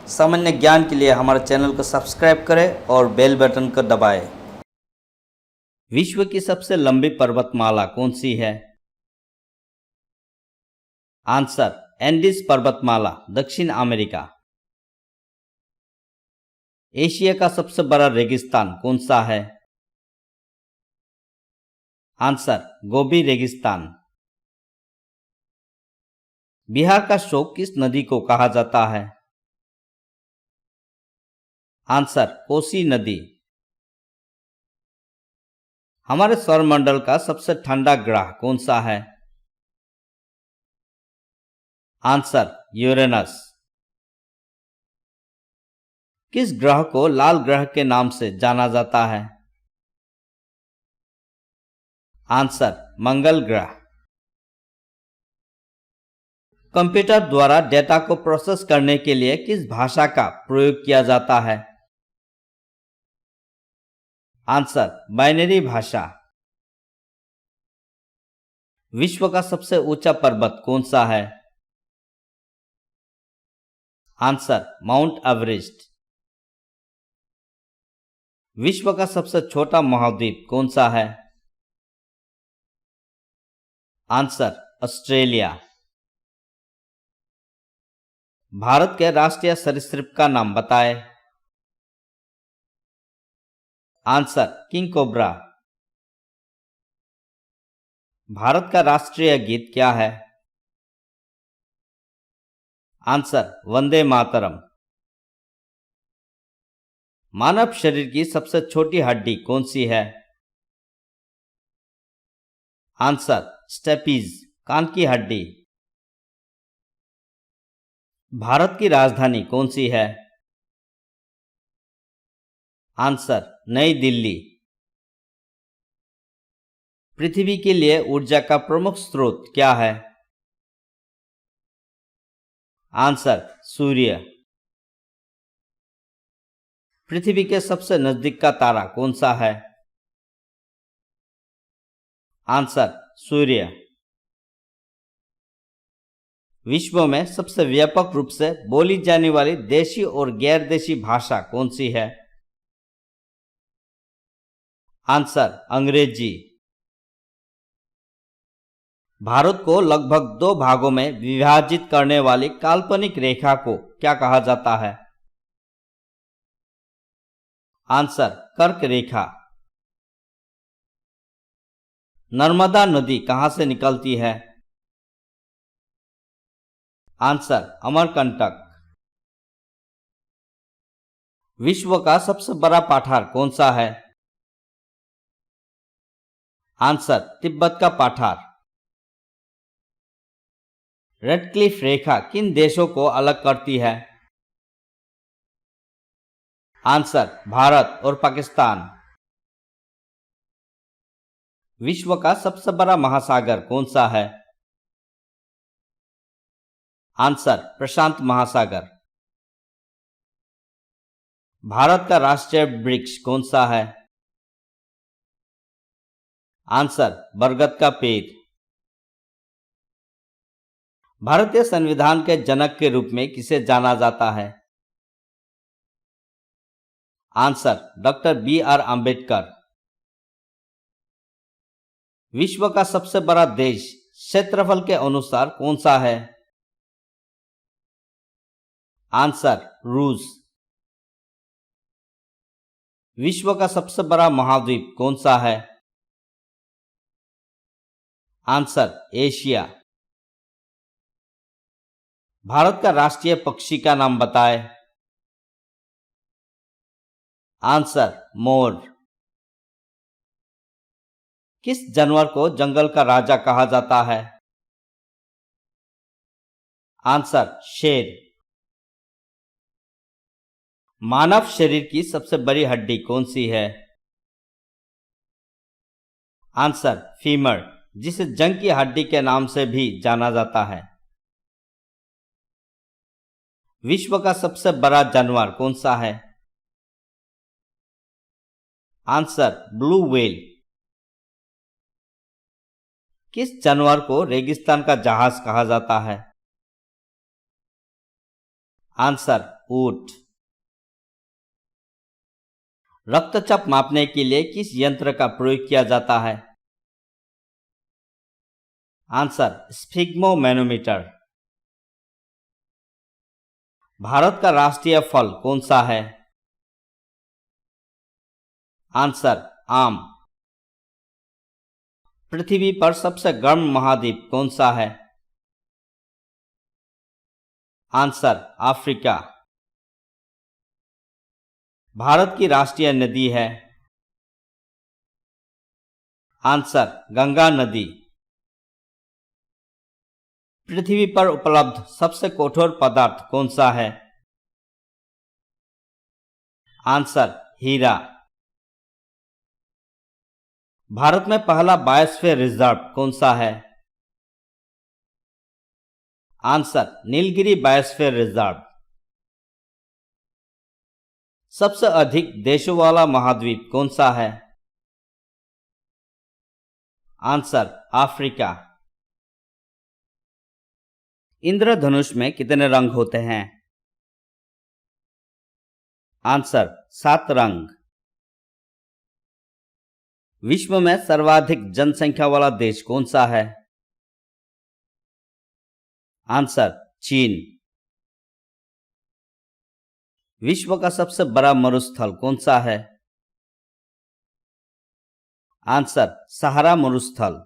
सामान्य ज्ञान के लिए हमारे चैनल को सब्सक्राइब करें और बेल बटन को दबाएं। विश्व की सबसे लंबी पर्वतमाला कौन सी है? आंसर एंडीज पर्वतमाला, दक्षिण अमेरिका। एशिया का सबसे बड़ा रेगिस्तान कौन सा है? आंसर गोबी रेगिस्तान। बिहार का शोक किस नदी को कहा जाता है? आंसर कोसी नदी। हमारे सौरमंडल का सबसे ठंडा ग्रह कौन सा है? Answer Uranus. किस ग्रह को लाल ग्रह के नाम से जाना जाता है? आंसर मंगल ग्रह। कंप्यूटर द्वारा डेटा को प्रोसेस करने के लिए किस भाषा का प्रयोग किया जाता है? आंसर बाइनरी भाषा। विश्व का सबसे ऊंचा पर्वत कौन सा है? Answer mount Everest. विश्व का सबसे छोटा महाद्वीप कौन सा है? Answer Australia. भारत के राष्ट्रीय सरीसृप का नाम बताएं। Answer king cobra. भारत का राष्ट्रीय गीत क्या है? आंसर वंदे मातरम। मानव शरीर की सबसे छोटी हड्डी कौन सी है? आंसर स्टेपीज, कान की हड्डी। भारत की राजधानी कौन सी है? आंसर नई दिल्ली। पृथ्वी के लिए ऊर्जा का प्रमुख स्रोत क्या है? आंसर सूर्य। पृथ्वी के सबसे नजदीक का तारा कौन सा है? आंसर सूर्य। विश्व में सबसे व्यापक रूप से बोली जाने वाली देशी और गैर देशी भाषा कौन सी है? आंसर अंग्रेजी। भारत को लगभग 2 भागों में विभाजित करने वाली काल्पनिक रेखा को क्या कहा जाता है? आंसर कर्क रेखा। नर्मदा नदी कहां से निकलती है? आंसर अमरकंटक। विश्व का सबसे बड़ा पठार कौन सा है? आंसर तिब्बत का पठार। रेड क्लिफ रेखा किन देशों को अलग करती है? आंसर भारत और पाकिस्तान। विश्व का सबसे बड़ा महासागर कौन सा है? आंसर प्रशांत महासागर। भारत का राष्ट्रीय वृक्ष कौन सा है? आंसर बरगद का पेड़। भारतीय संविधान के जनक के रूप में किसे जाना जाता है? Answer doctor B R. आंबेडकर। विश्व का सबसे बड़ा देश क्षेत्रफल के अनुसार कौन सा है? आंसर रूस। विश्व का सबसे बड़ा महाद्वीप कौन सा है? Answer Asia. भारत का राष्ट्रीय पक्षी का नाम बताएं। Answer more. किस जानवर को जंगल का राजा कहा जाता है? आंसर शेर। मानव शरीर की सबसे बड़ी हड्डी कौन सी है? आंसर फीमर, जिसे जंग की हड्डी के नाम से भी जाना जाता है। विश्व का सबसे बड़ा जानवर कौन सा है? Answer blue whale. किस जानवर को रेगिस्तान का जहाज कहा जाता है? आंसर ऊंट। रक्तचाप मापने के लिए किस यंत्र का प्रयोग किया जाता है? Answer sphygmomanometer. भारत का राष्ट्रीय फल कौन सा है? आंसर आम। पृथ्वी पर सबसे गर्म महाद्वीप कौन सा है? Answer Africa. भारत की राष्ट्रीय नदी है? आंसर गंगा नदी। पृथ्वी पर उपलब्ध सबसे कठोर पदार्थ कौन सा है? आंसर हीरा। भारत में पहला बायोस्फीयर रिजर्व कौन सा है? Answer Nilgiri biosphere reserve. सबसे अधिक देशों वाला महाद्वीप कौन सा है? Answer Africa. इंद्रधनुष में कितने रंग होते हैं? आंसर 7 रंग। विश्व में सर्वाधिक जनसंख्या वाला देश कौन सा है? आंसर चीन। विश्व का सबसे बड़ा मरुस्थल कौन सा है? आंसर सहारा मरुस्थल।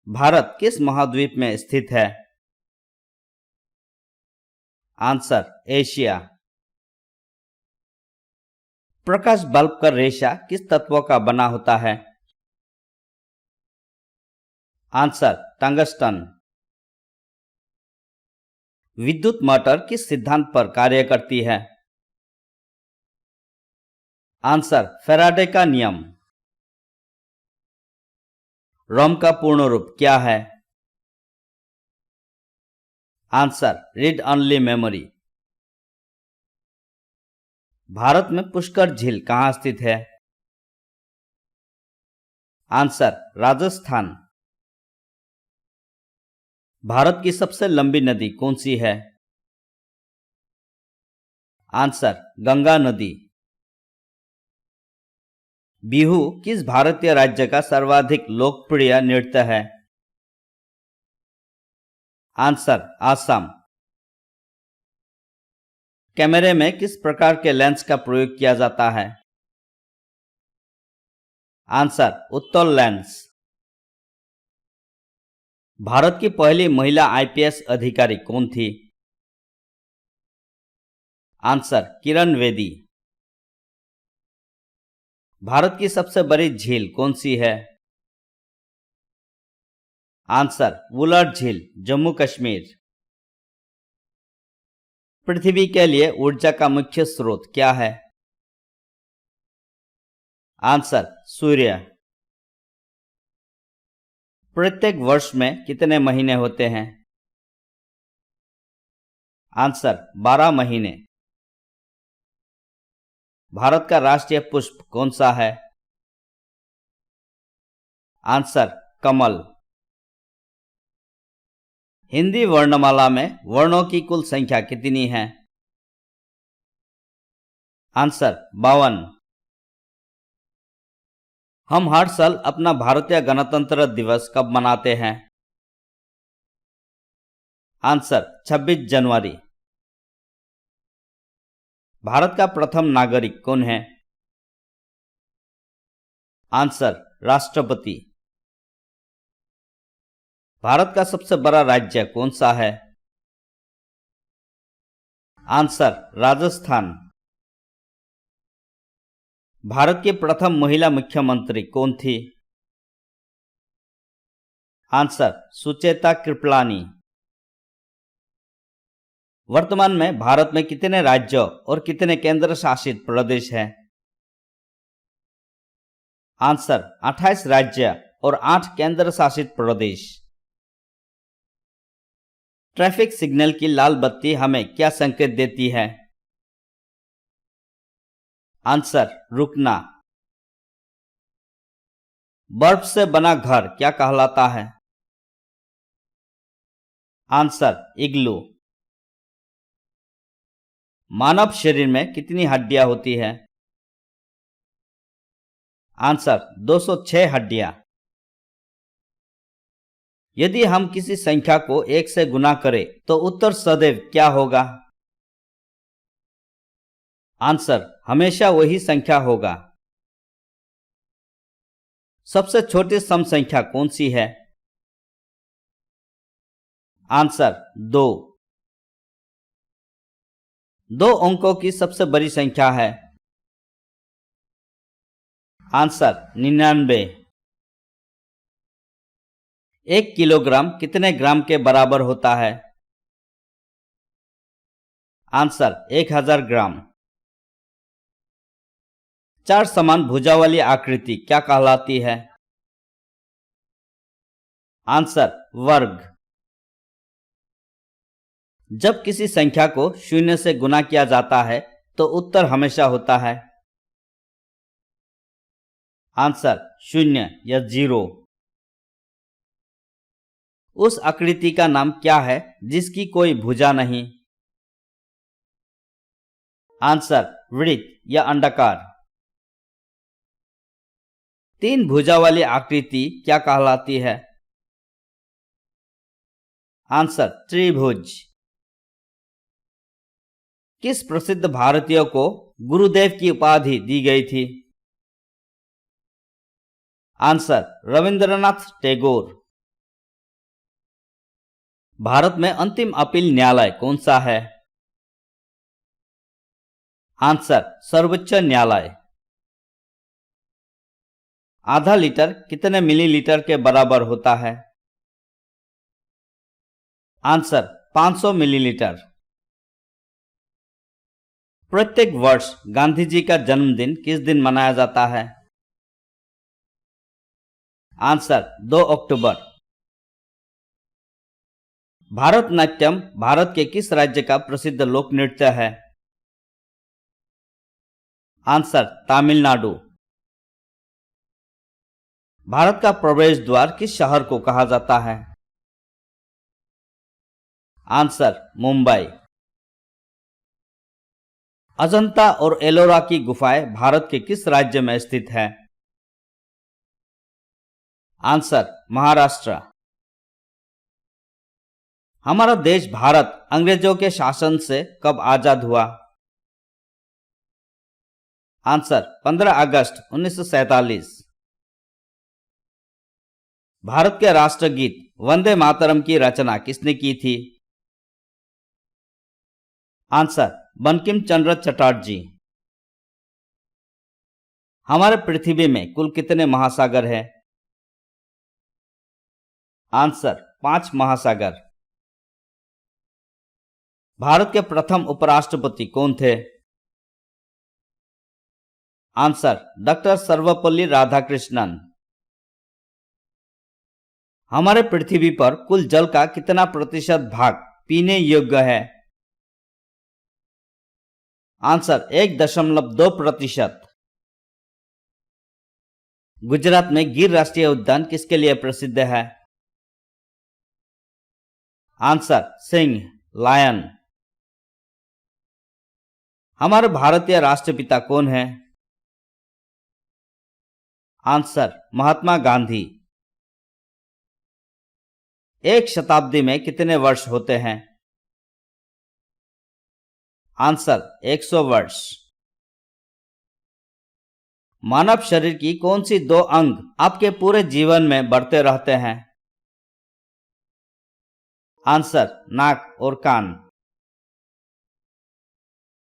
भारत किस महाद्वीप में स्थित है? Answer Asia. प्रकाश बल्ब का रेशा किस तत्व का बना होता है? Answer tungsten. विद्युत मोटर किस सिद्धांत पर कार्य करती है? आंसर फैराडे का नियम। रोम का पूर्ण रूप क्या है? Answer read only memory. Bharat में पुष्कर झील कहां स्थित है? आंसर राजस्थान। भारत की सबसे लंबी नदी कौन सी है? आंसर गंगा नदी। बिहू किस भारतीय राज्य का सर्वाधिक लोकप्रिय नृत्य है? आंसर आसाम। कैमरे में किस प्रकार के लेंस का प्रयोग किया जाता है? आंसर उत्तल लेंस। भारत की पहली महिला आईपीएस अधिकारी कौन थी? आंसर किरण बेदी। भारत की सबसे बड़ी झील कौन सी है? आंसर वुलर झील, जम्मू कश्मीर। पृथ्वी के लिए ऊर्जा का मुख्य स्रोत क्या है? आंसर सूर्य। प्रत्येक वर्ष में कितने महीने होते हैं? आंसर 12 महीने। भारत का राष्ट्रीय पुष्प कौन सा है? आंसर कमल। हिंदी वर्णमाला में वर्णों की कुल संख्या कितनी है? आंसर 52। हम हर साल अपना भारतीय गणतंत्र दिवस कब मनाते हैं? आंसर 26 जनवरी। भारत का प्रथम नागरिक कौन है? आंसर राष्ट्रपति। भारत का सबसे बड़ा राज्य कौन सा है? आंसर राजस्थान। भारत की प्रथम महिला मुख्यमंत्री कौन थी? आंसर सुचेता कृपलानी। वर्तमान में भारत में कितने राज्यों और कितने केंद्र शासित प्रदेश हैं? आंसर 28 राज्य और 8 केंद्र शासित प्रदेश। ट्रैफिक सिग्नल की लाल बत्ती हमें क्या संकेत देती है? आंसर रुकना। बर्फ से बना घर क्या कहलाता है? आंसर इग्लू। मानव शरीर में कितनी हड्डियां होती है? आंसर 206 हड्डियां। यदि हम किसी संख्या को 1 से गुना करें तो उत्तर सदैव क्या होगा? आंसर हमेशा वही संख्या होगा। सबसे छोटी सम संख्या कौन सी है? आंसर 2। 2 अंकों की सबसे बड़ी संख्या है? आंसर 99। 1 किलोग्राम कितने ग्राम के बराबर होता है? आंसर 1000 ग्राम। 4 समान भुजा वाली आकृति क्या कहलाती है? आंसर वर्ग। जब किसी संख्या को 0 से गुना किया जाता है तो उत्तर हमेशा होता है? आंसर 0 या 0। उस आकृति का नाम क्या है जिसकी कोई भुजा नहीं? आंसर वृत्त या अंडाकार। 3 भुजा वाली आकृति क्या कहलाती है? आंसर त्रिभुज। किस प्रसिद्ध भारतीय को गुरुदेव की उपाधि दी गई थी? आंसर रविंद्रनाथ टैगोर। भारत में अंतिम अपील न्यायालय कौन सा है? आंसर सर्वोच्च न्यायालय। आधा लीटर कितने मिलीलीटर के बराबर होता है? Answer 500 millilitre. प्रत्येक वर्ष गांधी जी का जन्मदिन किस दिन मनाया जाता है? आंसर 2 अक्टूबर। भारतनाट्यम भारत के किस राज्य का प्रसिद्ध लोक नृत्य है? आंसर तमिलनाडु। भारत का प्रवेश द्वार किस शहर को कहा जाता है? आंसर मुंबई। अजंता और एलोरा की गुफाएं भारत के किस राज्य में स्थित है? आंसर महाराष्ट्र। हमारा देश भारत अंग्रेजों के शासन से कब आजाद हुआ? आंसर 15 अगस्त 1947। भारत के राष्ट्रगीत वंदे मातरम की रचना किसने की थी? आंसर बंकिम चंद्र चटर्जी। हमारे पृथ्वी में कुल कितने महासागर हैं? आंसर 5 महासागर। भारत के प्रथम उपराष्ट्रपति कौन थे? Answer doctor Sarvepalli Radhakrishnan. हमारे पृथ्वी पर कुल जल का कितना प्रतिशत भाग पीने योग्य है? आंसर 1.2%। गुजरात में गिर राष्ट्रीय उद्यान किसके लिए प्रसिद्ध है? आंसर सिंह, लायन। हमारे भारतीय राष्ट्रपिता कौन है? आंसर महात्मा गांधी। एक शताब्दी में कितने वर्ष होते हैं? आंसर 100 वर्ष। मानव शरीर की कौन सी 2 अंग आपके पूरे जीवन में बढ़ते रहते हैं? आंसर नाक और कान।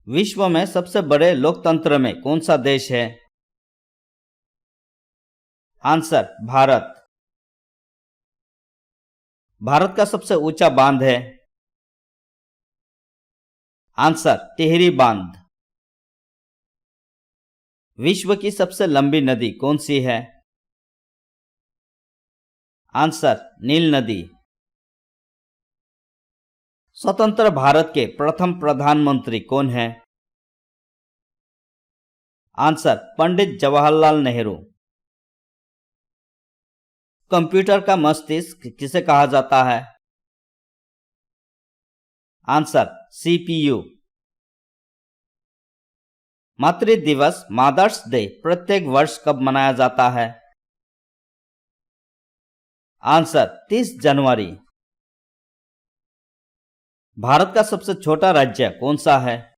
विश्व में सबसे बड़े लोकतंत्र में कौन सा देश है? आंसर भारत। भारत का सबसे ऊंचा बांध है? आंसर टिहरी बांध। विश्व की सबसे लंबी नदी कौन सी है? आंसर नील नदी। स्वतंत्र भारत के प्रथम प्रधानमंत्री कौन है? आंसर पंडित जवाहरलाल नेहरू। कंप्यूटर का मस्तिष्क किसे कहा जाता है? Answer CPU. मातृ दिवस मदर्स डे प्रत्येक वर्ष कब मनाया जाता है? आंसर 30 जनवरी। भारत का सबसे छोटा राज्य कौन सा है?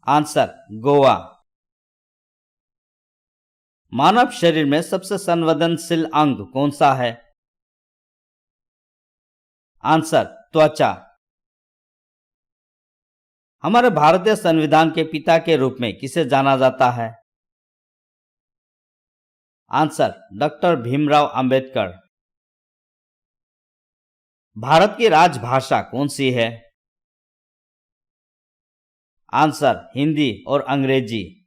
आंसर गोवा। मानव शरीर में सबसे संवेदनशील अंग कौन सा है? आंसर त्वचा। हमारे भारतीय संविधान के पिता के रूप में किसे जाना जाता है? Answer doctor Bhimrao Ambedkar. भारत की राजभाषा कौन सी है? आंसर हिंदी और अंग्रेजी।